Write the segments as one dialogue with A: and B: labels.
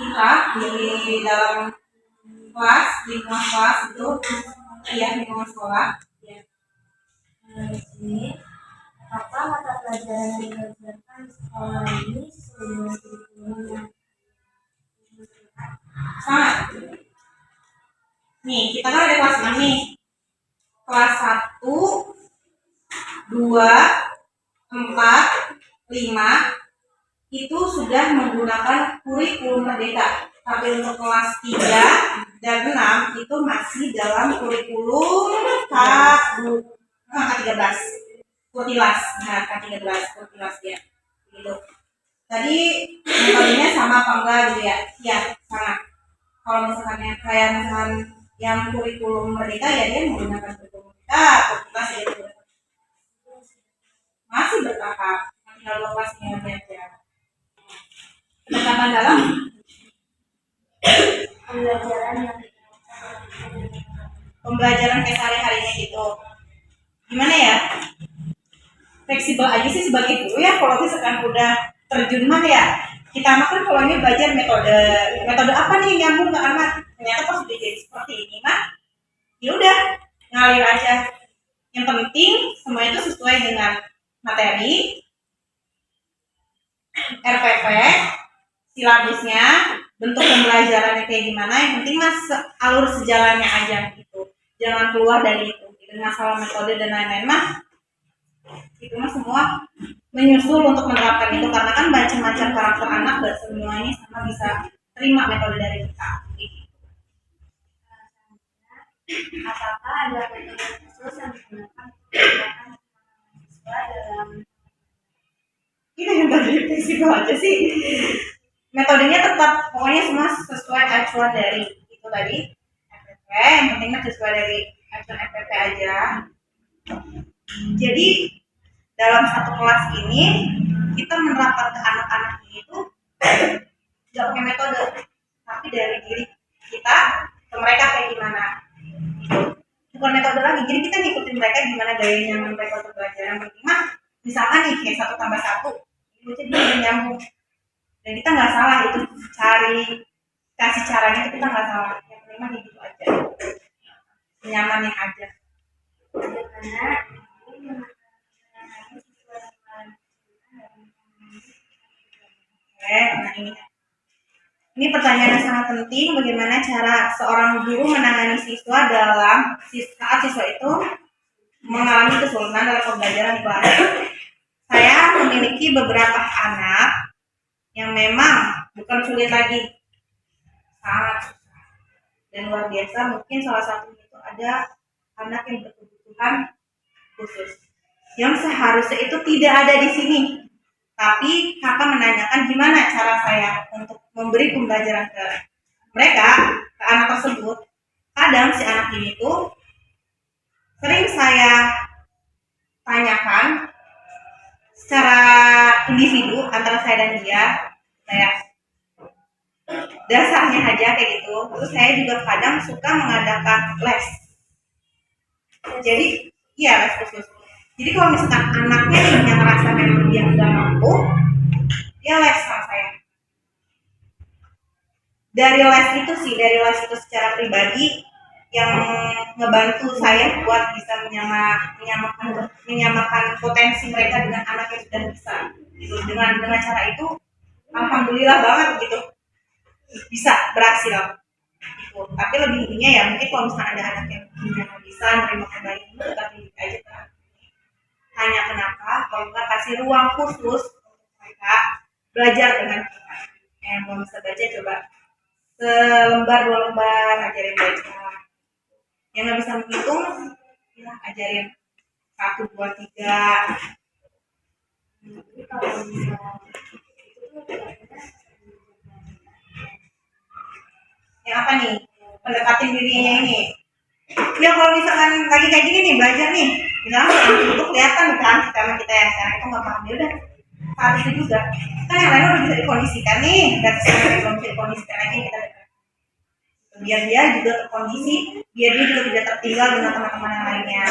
A: kita di dalam kelas, lingkungan kelas itu, ya lingkungan sekolah. Ya.
B: Di sini, apakah mata pelajaran yang diajarkan di sekolah ini sesuai dengan kurikulumnya?
A: Sangat. Nih, kita kan ada kelas 6 nih. Kelas 1, 2, 4, 5 itu sudah menggunakan kurikulum merdeka. Tapi untuk kelas 3 dan 6 itu masih dalam kurikulum K13. Kurtilas, nah K13 Kurtilas ya. Gitu. Tadi metodenya sama apa enggak gitu ya? Iya, sama. Kalau misalkan yang kurikulum merdeka ya dia menggunakan kurikulum merdeka, Kurtilas ya masih bertahap, tinggal lokasinya aja. Pendekatan dalam pembelajaran kayak sehari-harinya gitu. Gimana ya? Fleksibel aja sih sebagai guru ya. Kalau misalkan udah terjun mah ya kita makan kalau ini belajar metode apa nih nyambung ke anak. Ternyata pas udah jadi seperti ini mah ya udah ngalir aja. Yang penting semua itu sesuai dengan materi, RPP, silabusnya, bentuk pembelajarannya kayak gimana. Yang penting mas alur sejalannya aja gitu. Jangan keluar dari itu. Masalah metode dan lain-lain mah itu mah semua menyusul untuk menerapkan itu karena kan macam-macam karakter anak dan semuanya sama bisa terima metode dari kita.
B: Apakah ada metode khusus yang digunakan siswa dalam
A: Ini yang tadi fleksibel aja sih. Metodenya tetap pokoknya semua sesuai acuan dari itu tadi FPP, yang penting sesuai dari acuan FPP aja. Jadi dalam satu kelas ini kita menerapkan ke anak-anak itu nggak pakai metode, tapi dari diri kita ke mereka kayak gimana. Bukan metode lagi, jadi kita ngikutin mereka gimana gayanya mereka untuk belajar. Yang penting mah misalkan nih kayak 1+1 itu jadi nyambung dan kita nggak salah itu kasih caranya itu kita nggak salah. Yang penting mah gitu aja, nyamannya aja. Nah ini pertanyaan yang sangat penting. Bagaimana cara seorang guru menangani siswa saat siswa itu mengalami kesulitan dalam pembelajaran kelas. Saya memiliki beberapa anak yang memang bukan sulit lagi, sangat susah dan luar biasa. Mungkin salah satu itu ada anak yang berkebutuhan khusus yang seharusnya itu tidak ada di sini. Tapi kakak menanyakan gimana cara saya untuk memberi pembelajaran ke mereka, ke anak tersebut. Kadang si anak ini tuh sering saya tanyakan secara individu antara saya dan dia, saya dasarnya aja kayak gitu. Terus saya juga kadang suka mengadakan les. Jadi iya les khusus. Jadi kalau misalkan anaknya nih yang merasa memang dia nggak mampu, dia les sama saya. Dari les itu secara pribadi yang ngebantu saya buat bisa menyamakan potensi mereka dengan anak yang sudah bisa. Gitu. Dengan cara itu, alhamdulillah banget gitu, bisa berhasil. Gitu. Tapi lebih intinya ya mungkin kalau misalnya ada anak yang nggak bisa menerima kembali itu, tapi aja kan. Tanya kenapa, kalau nggak kasih ruang khusus untuk mereka belajar dengan kita. Yang belum bisa baca coba selembar 2 lembar ajarin baca. Yang nggak bisa menghitung, ya ajarin 1, 2, 3. Tapi kalau misalnya yang apa nih? Pendekatin dirinya ini. Ya kalau misalkan lagi kayak gini nih belajar nih, misalnya itu kelihatan kan karena kita yang sekarang itu nggak paham, ya udah saat itu juga kan yang lain udah bisa dikondisikan nih, berarti sekarang belum bisa dikondisikan lagi kita biar dia juga terkondisi, biar dia juga tidak tertinggal dengan teman-teman yang lainnya.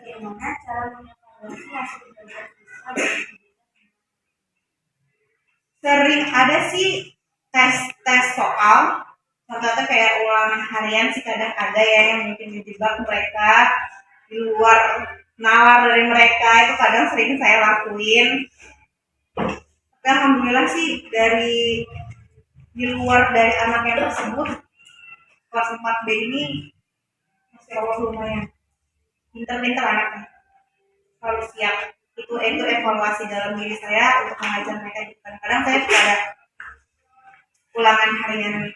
B: bagaimana cara mengevaluasi hasil belajar siswa?
A: sering ada sih tes soal, contohnya kayak ulangan harian sih kadang ada ya yang mungkin dijebak mereka di luar nalar dari mereka, itu kadang sering saya lakuin. Tapi alhamdulillah sih dari di luar dari anak yang tersebut kelas 4B ini masya Allah lumayan pinter-pinter anaknya, harus siap. Itu evaluasi dalam diri saya untuk mengajar mereka. Kadang-kadang saya suka ada ulangan harian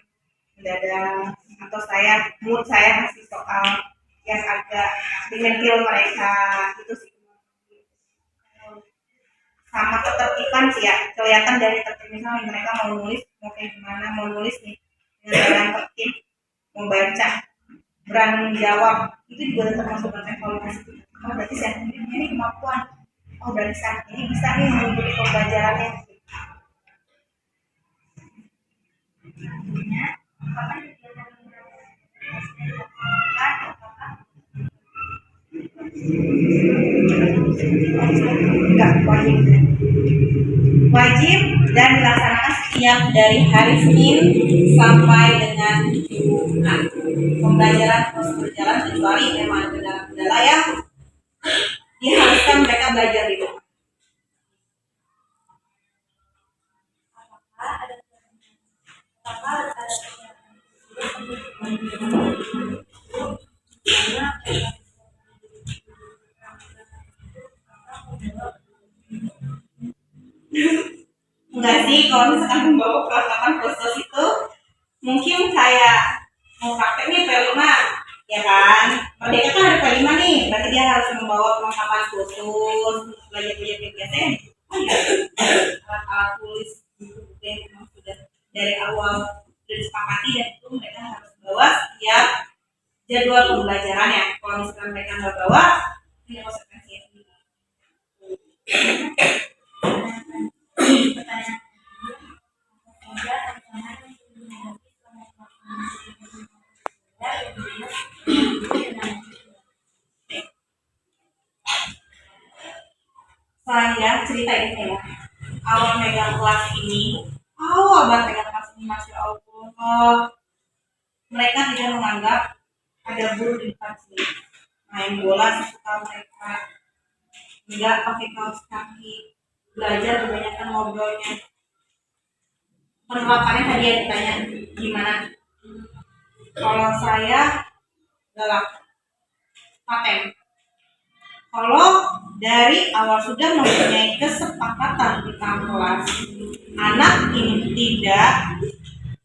A: mendadak, atau saya ngasih soal yang agak menyentil mereka, itu sih. Sama ketertiban sih ya, kelihatan dari tertib, misalnya mereka mau nulis mau kayak gimana, mau nulis nih dengan jalan tertib, mau baca berani menjawab, itu juga termasuk dalam evaluasi. Oh berarti saya ini kemampuan, oh berarti saya ini bisa nih mengikuti pembelajarannya. Enggak wajib, wajib dan dilaksanakan setiap dari hari Senin sampai dengan Jumat. Pembelajaran terus berjalan kecuali memang ada kendala yang diharuskan mereka belajar di rumah. Enggak sih, kalau misalkan membawa perlengkapan khusus itu mungkin kayak mau praktek nih P5 ya kan, Merdeka kan ada P5 nih, berarti dia harus membawa perlengkapan khusus belajar biasanya. Oh ya, alat-alat tulis buku yang memang sudah dari awal sudah disepakati, dan itu mereka harus bawa setiap jadwal pembelajaran ya. Kalau misalkan mereka nggak bawa, ini konsekuensinya. Saya cerita ini ya, awal megang kelas ini, awal banget megang kelas ini, masya Allah, mereka tidak menganggap ada guru di depan sini. Main bola sesuka mereka, nggak pakai kaos kaki, belajar kebanyakan ngobrolnya. Penerapannya tadi yang ditanya gimana? Kalau saya galak paten. Kalau dari awal sudah mempunyai kesepakatan di kelas, anak ini tidak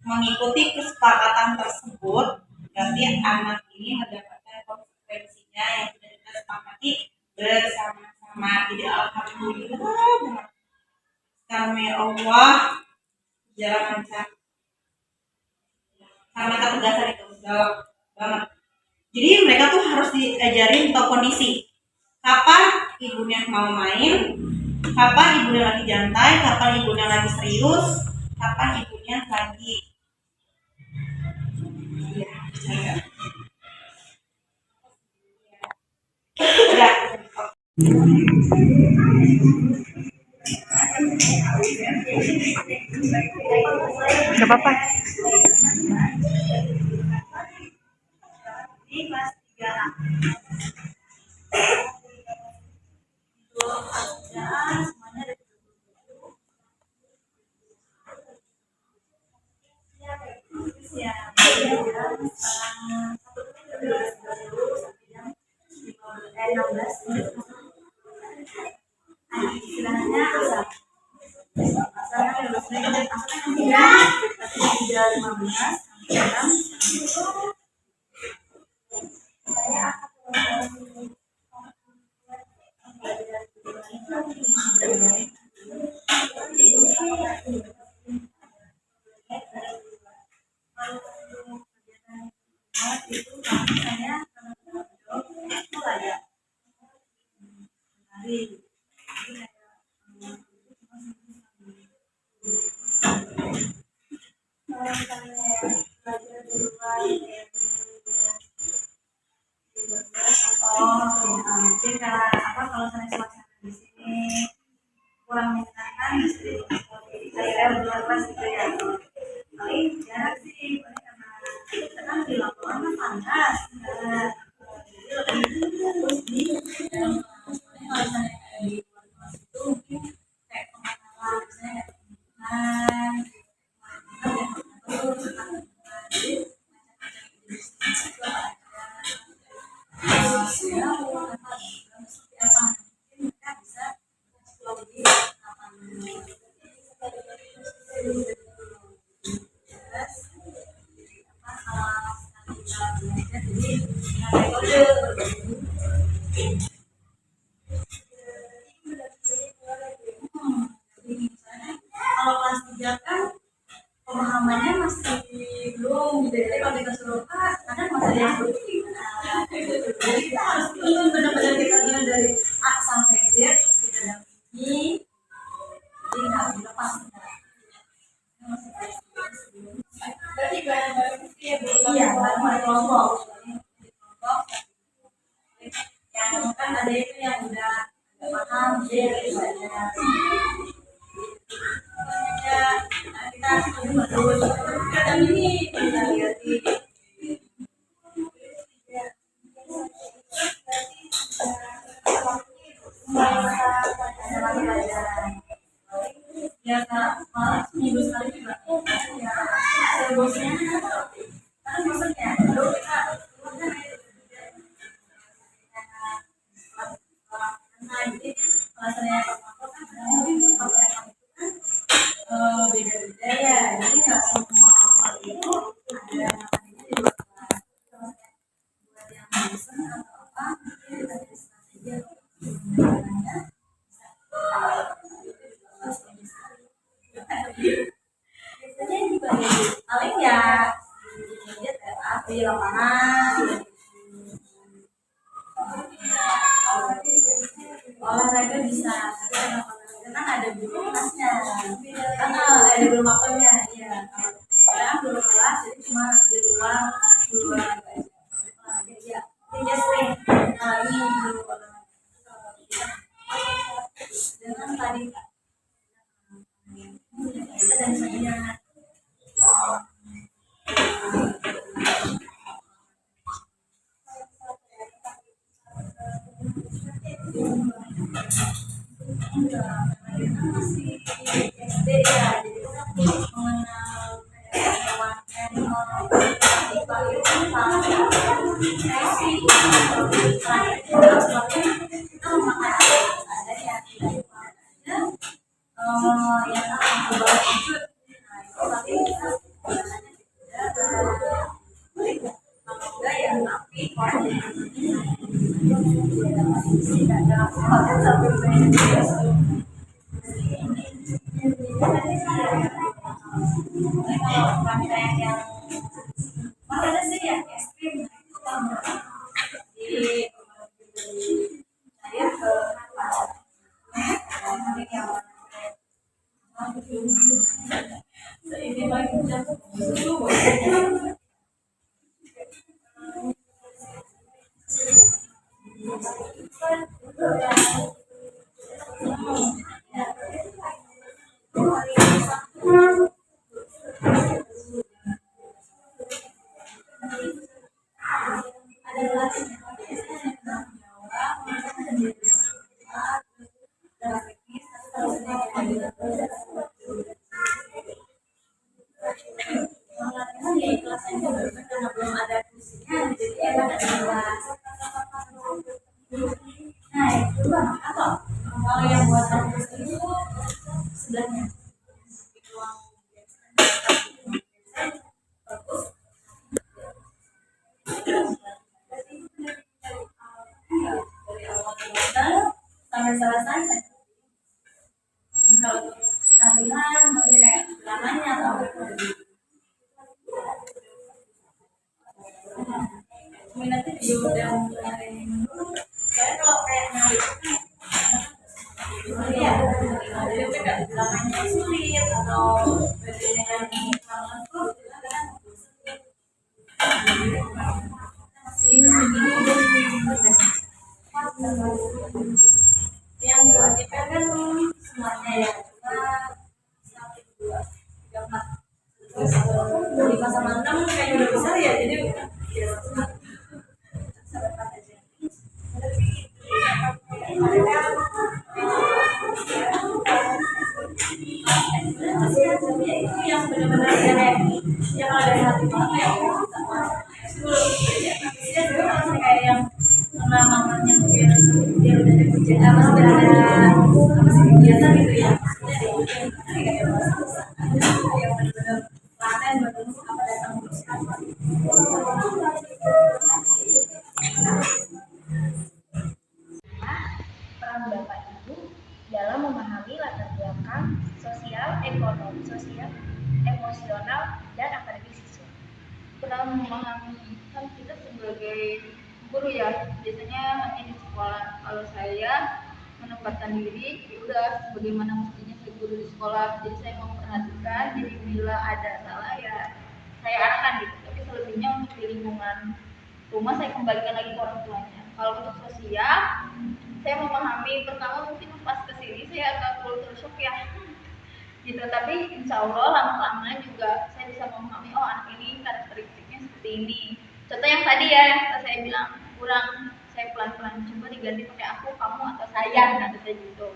A: mengikuti kesepakatan tersebut, berarti anak ini mendapatkan konsekuensinya yang sudah kita sepakati bersama-sama. Jadi alhamdulillah, kami Allah jalan lancar. Karena ketegasan itu galak banget. Jadi mereka tuh harus diajarin tahu kondisi. Kapan ibunya mau main, kapan ibunya lagi jantai, kapan ibunya lagi serius, kapan ibunya lagi ya, nggak apa-apa. Ini kelas 3 semuanya ada ya, istilahnya asal asalnya lulus dari asalnya 3 15 itu saya mungkin kalau saya suasana di sini kurang menyenangkan, bisa
B: akhirnya benar kelas gitu ya. Paling jarak sih paling karena kan di lapangan kan panas, nah, jadi lebih fokus di dalam kelas. Paling kalau misalnya kayak di luar kelas itu mungkin kayak pengenalan, misalnya kayak pengenalan jadi macam-macam itu ada. Ya, seperti apa mungkin mereka bisa explore di lapangan. Terus apa kalau kita belajar jadi metode jadi misalnya kalau kelas 3 kan pemahamannya masih belum gitu. Jadi kalau kita suruh kadang masih ada yang belum. Jadi kita harus tuntun benar-benar kita lihat dari A sampai Z kita dampingi, jadi nggak dilepas. Berarti barang-barang itu ya iya barang kelompok. Yang kan ada itu yang udah paham dia belajar. Kita terus kadang ini kita lihat di ya kak malah seminggu sekali juga ya bosnya karena bosannya lalu kita jadi alasannya aku kan beda-beda ya jadi nggak semua hal itu ada makanya di luar kelas buat yang bosan atau apa mungkin kita bisa saja biasanya juga paling ya di lapangan olahraga bisa karena ada guru kelasnya karena ada guru makamnya ya karena guru kelas jadi cuma di ruang guru olahraga aja ya tidak sering ini guru olahraga dengan tadi kita dan saya masih SD ya jadi kita mengenal hewan animal tiba itu kita memakan ada yang tidak ada yang akan berbagai wujud nah itu tapi kita gunakannya di udara kalau enggak ya api tidak ada apa sampai yang mana sih yang es krim itu di saya ke ini lagi jatuh belum ada kursinya jadi enak kelas nah itu bang atau kalau yang buatan kursi itu sebelahnya ruang bagus dari awal sampai selesai kalau latihan masih kayak lamanya atau minatnya juga udah mulai menurun saya kalau kayak nyari ya jadi tidak lamanya sulit atau badannya yang lengkap masih yang diwajibkan kan semuanya ya cuma sama 6 kayaknya udah besar ya, jadi ya itu yang benar-benar yang kalau dari hati banget ya dia juga masih kayak yang mamanya mungkin dia udah ada kerjaan masih ada apa sih kegiatan gitu ya kayak yang benar-benar paten betul apa datang terus apa
C: peran Bapak Ibu dalam memahami latar belakang sosial, emosional, dan akademik siswa.
D: Peran memahami kan kita sebagai guru ya biasanya hanya di sekolah. Kalau saya menempatkan diri ya udah sebagaimana mestinya saya guru di sekolah, jadi saya memperhatikan, jadi bila ada salah ya saya arahkan gitu, tapi selebihnya untuk di lingkungan rumah saya kembalikan lagi ke orang tuanya. Kalau untuk sosial saya memahami, pertama mungkin pas kesini saya agak culture shock ya gitu, tapi insya Allah lama-lama juga saya bisa memahami, oh anak ini karakteristiknya seperti ini. Contoh yang tadi ya, yang saya bilang kurang, saya pelan-pelan coba diganti pakai aku, kamu, atau saya, kata saya gitu.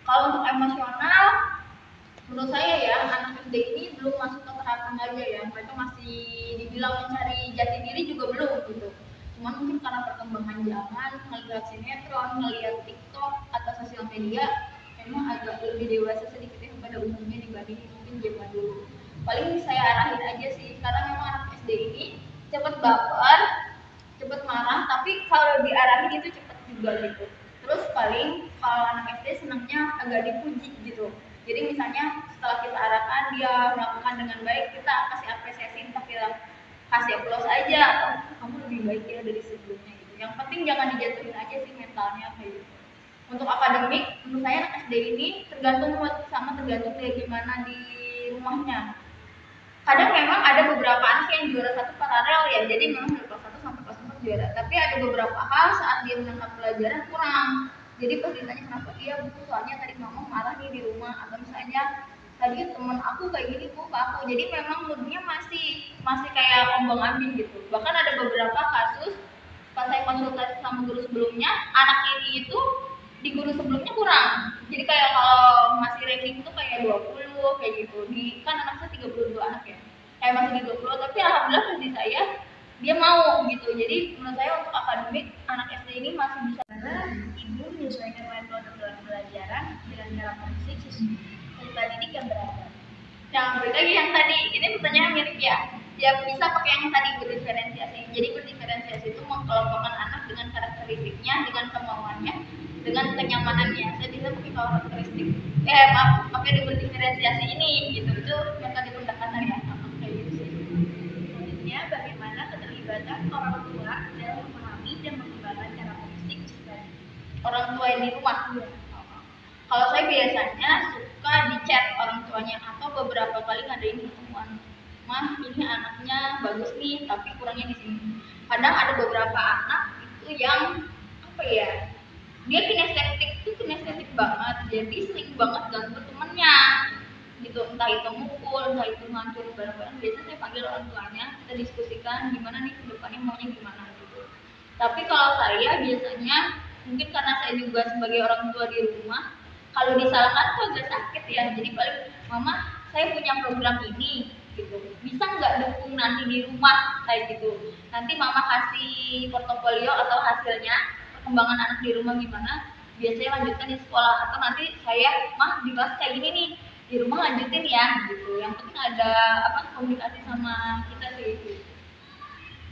D: Kalau untuk emosional, menurut saya ya anak SD ini belum masuk ke tahap remaja ya, mereka masih dibilang mencari jati diri juga belum gitu. Cuman mungkin karena perkembangan zaman, melihat sinetron, melihat TikTok atau sosial media, memang agak lebih dewasa sedikit ya pada umumnya dibanding mungkin zaman dulu. Paling saya arahin aja sih, karena memang anak SD ini cepet baper, cepet marah, tapi kalau diarahin itu cepet juga gitu. Terus paling kalau anak SD senangnya agak dipuji gitu. Jadi misalnya setelah kita arahkan dia melakukan dengan baik, kita kasih apresiasi, entah kita kasih applause aja atau kamu lebih baik ya dari sebelumnya gitu. Yang penting jangan dijatuhin aja sih mentalnya kayak gitu. Untuk akademik, menurut saya anak SD ini tergantung dari gimana di rumahnya. Kadang memang ada beberapa anak yang juara satu paralel ya, jadi memang dari kelas 1 sampai kelas 4 juara. Tapi ada beberapa hal saat dia menangkap pelajaran kurang. Jadi pas ditanya kenapa dia buku, soalnya tadi mama marah nih di rumah, atau misalnya tadi temen aku kayak gini bu ke aku. Jadi memang moodnya masih kayak ombang-ambing gitu. Bahkan ada beberapa kasus pas saya konsultasi sama guru sebelumnya, anak ini itu di guru sebelumnya kurang. Jadi kayak kalau masih ranking itu kayak 20 kayak gitu. Di kan anak saya 32 anak ya. Kayak masih di 20, tapi alhamdulillah versi saya dia mau gitu. Jadi menurut saya untuk akademik anak SD ini masih bisa.
C: Ibu menyesuaikan level dalam pelajaran dengan cara kondisi peserta didik yang beragam.
D: Yang balik lagi yang tadi, ini pertanyaan mirip ya. Ya bisa pakai yang tadi berdiferensiasi. Jadi berdiferensiasi itu mengelompokkan anak dengan karakteristiknya, dengan kemauannya, dengan kenyamanannya. Saya bisa pakai karakteristik. Pakai berdiferensiasi ini gitu. Itu metode pendekatan ya. Kayak gitu sih.
C: Selanjutnya, bagaimana keterlibatan orang tua dalam memahami dan mengembangkan karakteristik peserta didik?
D: Orang tua yang di rumah. Kalau saya biasanya suka di chat orang tuanya atau beberapa kali ngadain pertemuan. Mah ini anaknya bagus nih, tapi kurangnya di sini. Kadang ada beberapa anak itu yang apa ya? Dia kinestetik banget, jadi sering banget ganggu temennya. Gitu, entah itu mukul, entah itu ngancurin barang-barang. Biasanya saya panggil orang tuanya, kita diskusikan gimana nih kedepannya maunya gimana gitu. Tapi kalau saya biasanya mungkin karena saya juga sebagai orang tua di rumah, kalau disalahkan tuh agak sakit ya. Jadi paling mama saya punya program ini gitu, bisa nggak dukung nanti di rumah kayak gitu. Nanti mama kasih portofolio atau hasilnya perkembangan anak di rumah gimana, biasanya lanjutkan di sekolah, atau nanti saya mah di kelas kayak gini nih di rumah lanjutin ya gitu. Yang penting ada komunikasi sama kita sih.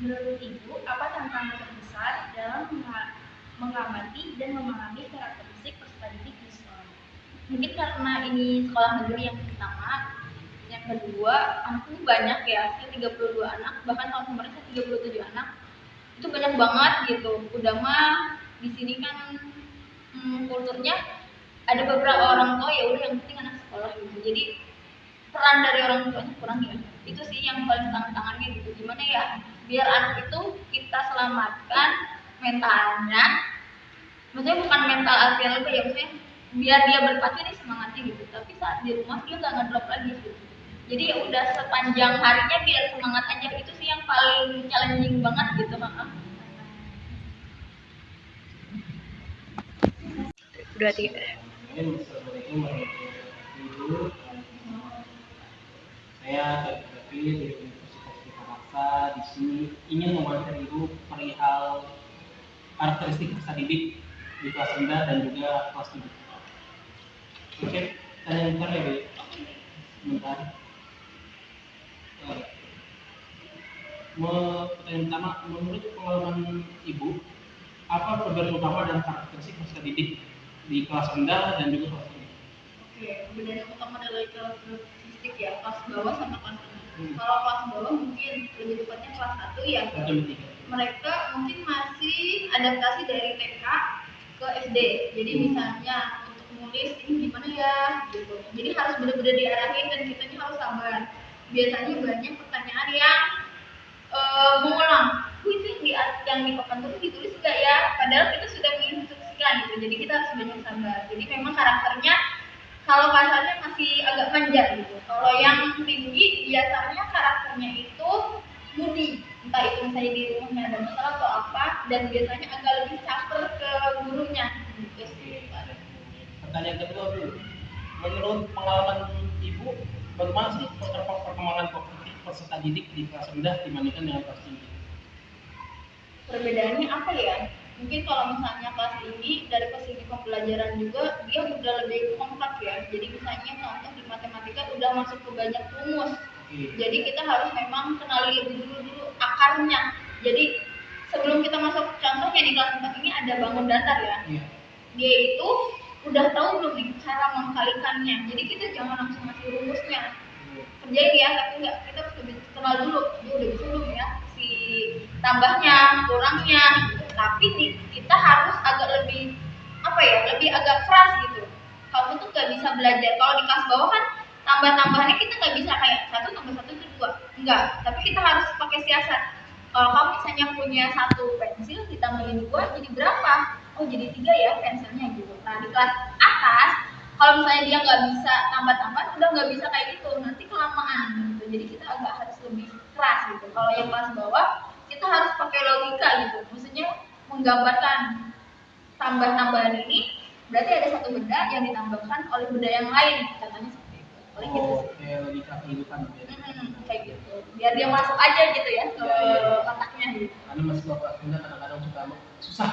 C: Menurut Ibu, apa tantangan terbesar dalam mengamati dan memahami karakteristik peserta didik di sekolah?
D: Mungkin karena ini sekolah negeri yang pertama, yang kedua anakku banyak ya, saya 32 anak, bahkan tahun kemarin saya 37 anak, itu banyak banget gitu. Udah mah di sini kan kulturnya ada beberapa orang tua ya udah yang penting anak sekolah gitu. Jadi peran dari orang tuanya kurang ya. Itu sih yang paling tantangannya gitu. Gimana ya biar anak itu kita selamatkan mentalnya. Maksudnya bukan mental artinya lebih ya, maksudnya biar dia berpacu nih semangatnya gitu. Tapi saat di rumah dia nggak ngedrop lagi gitu.
C: Jadi ya udah sepanjang harinya biar semangat aja, itu sih yang paling challenging banget gitu. Udah tiga.
E: Assalamualaikum warahmatullahi wabarakatuh. Saya Tadi dari Universitas Jakarta di sini ingin mewawancara Ibu perihal karakteristik peserta didik di kelas rendah dan juga kelas tinggi. Oke, tanya bentar ya Bu. Sebentar. Pertanyaan pertama, menurut pengalaman Ibu, apa perbedaan utama dan karakteristik peserta didik di kelas rendah dan juga kelas tinggi?
C: Oke, perbedaan utama dari kelas statistik ya, kelas bawah sama kelas rendah. Kalau kelas bawah mungkin lebih tepatnya kelas 1 ya. Mereka mungkin masih adaptasi dari TK ke SD. Jadi misalnya untuk nulis ini gimana ya gitu. Jadi harus benar-benar diarahin dan kitanya harus sabar. Biasanya banyak pertanyaan yang mengulang. Itu yang di papan tulis ditulis enggak ya? Padahal kita sudah menginstruksikan gitu. Jadi kita harus banyak sabar. Jadi memang karakternya kalau kasarnya masih agak manja gitu. Kalau yang tinggi biasanya karakternya itu moody, entah itu misalnya di rumahnya ada masalah atau apa, dan biasanya agak lebih caper ke gurunya gitu sih.
E: Pertanyaan kedua Bu, menurut pengalaman Ibu, bagaimana sih perkembangan kognitif peserta didik di kelas rendah dibandingkan dengan kelas tinggi?
C: Perbedaannya apa ya? Mungkin kalau misalnya kelas tinggi dari segi pembelajaran juga dia udah lebih kompleks ya. Jadi misalnya contoh di matematika udah masuk ke banyak rumus. Jadi kita harus memang kenali lebih dulu akarnya. Jadi sebelum kita masuk, contohnya di kelas 4 ini ada bangun datar ya. Dia itu udah tahu belum nih cara mengkalikannya. Jadi kita jangan langsung ngasih rumusnya. Kerjain ya, tapi enggak, kita harus lebih kenal dulu. Dia udah bisa belum ya si tambahnya, kurangnya gitu. Tapi kita harus agak lebih lebih agak keras gitu. Kamu tuh nggak bisa belajar. Kalau di kelas bawah kan tambah-tambahannya kita nggak bisa kayak 1 tambah 1 itu 2, enggak. Tapi kita harus pakai siasat. Kalau kamu misalnya punya 1 pensil ditambahin 2 jadi berapa? Oh jadi 3 ya pensilnya gitu. Nah di kelas atas kalau misalnya dia nggak bisa tambah-tambah, udah nggak bisa kayak gitu, nanti kelamaan gitu. Jadi kita agak harus lebih keras gitu. Kalau yang kelas bawah kita harus pakai logika gitu. Maksudnya menggambarkan tambah-tambahan ini berarti ada 1 benda yang ditambahkan oleh benda yang lain, contohnya seperti itu.
E: Kayak logika kehidupan ya.
C: Kayak gitu. Biar dia masuk aja gitu ya ke otaknya gitu.
E: Karena masih bapak kadang-kadang suka susah